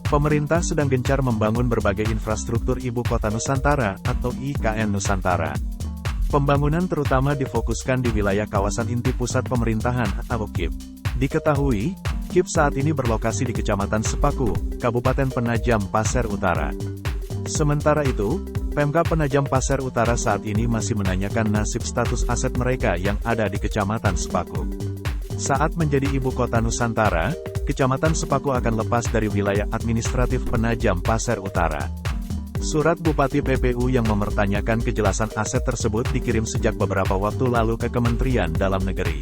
Pemerintah sedang gencar membangun berbagai infrastruktur Ibu Kota Nusantara atau IKN Nusantara. Pembangunan terutama difokuskan di wilayah kawasan inti pusat pemerintahan atau KIP. Diketahui, KIP saat ini berlokasi di Kecamatan Sepaku, Kabupaten Penajam Pasir Utara. Sementara itu, Pemkab Penajam Pasir Utara saat ini masih menanyakan nasib status aset mereka yang ada di Kecamatan Sepaku. Saat menjadi Ibu Kota Nusantara, Kecamatan Sepaku akan lepas dari wilayah administratif Penajam Pasir Utara. Surat Bupati PPU yang mempertanyakan kejelasan aset tersebut dikirim sejak beberapa waktu lalu ke Kementerian Dalam Negeri.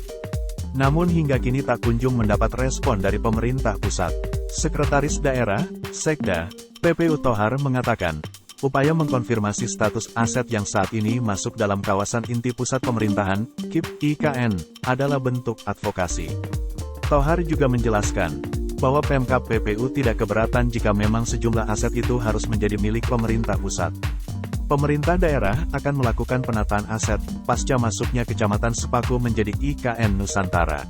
Namun hingga kini tak kunjung mendapat respon dari pemerintah pusat. Sekretaris Daerah, Sekda, PPU Thohar mengatakan, upaya mengkonfirmasi status aset yang saat ini masuk dalam kawasan inti pusat pemerintahan, KIP, IKN, adalah bentuk advokasi. Thohar juga menjelaskan, bahwa Pemkab PPU tidak keberatan jika memang sejumlah aset itu harus menjadi milik pemerintah pusat. Pemerintah daerah akan melakukan penataan aset, pasca masuknya Kecamatan Sepaku menjadi IKN Nusantara.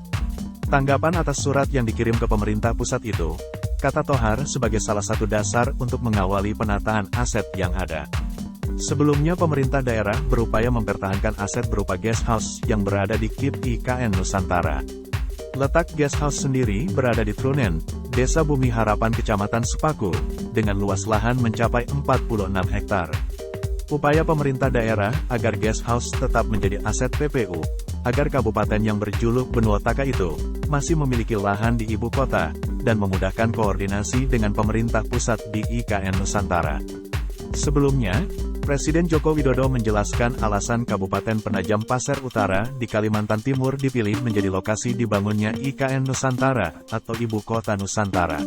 Tanggapan atas surat yang dikirim ke pemerintah pusat itu, kata Thohar sebagai salah satu dasar untuk mengawali penataan aset yang ada. Sebelumnya pemerintah daerah berupaya mempertahankan aset berupa guest house yang berada di KIP IKN Nusantara. Letak guest house sendiri berada di Trunen, Desa Bumi Harapan Kecamatan Sepaku, dengan luas lahan mencapai 46 hektar. Upaya pemerintah daerah agar guest house tetap menjadi aset PPU, agar kabupaten yang berjuluk Benua Taka itu, masih memiliki lahan di ibu kota, dan memudahkan koordinasi dengan pemerintah pusat di IKN Nusantara. Sebelumnya, Presiden Joko Widodo menjelaskan alasan Kabupaten Penajam Pasir Utara di Kalimantan Timur dipilih menjadi lokasi dibangunnya IKN Nusantara atau Ibu Kota Nusantara.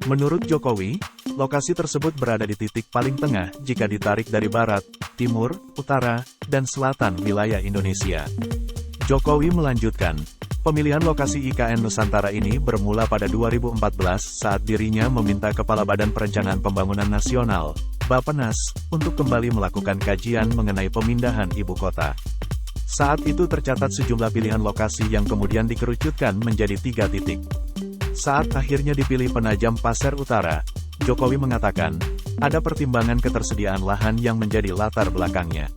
Menurut Jokowi, lokasi tersebut berada di titik paling tengah jika ditarik dari barat, timur, utara, dan selatan wilayah Indonesia. Jokowi melanjutkan, pemilihan lokasi IKN Nusantara ini bermula pada 2014 saat dirinya meminta Kepala Badan Perencanaan Pembangunan Nasional, Bappenas, untuk kembali melakukan kajian mengenai pemindahan ibu kota. Saat itu tercatat sejumlah pilihan lokasi yang kemudian dikerucutkan menjadi 3 titik. Saat akhirnya dipilih Penajam Pasir Utara, Jokowi mengatakan, ada pertimbangan ketersediaan lahan yang menjadi latar belakangnya.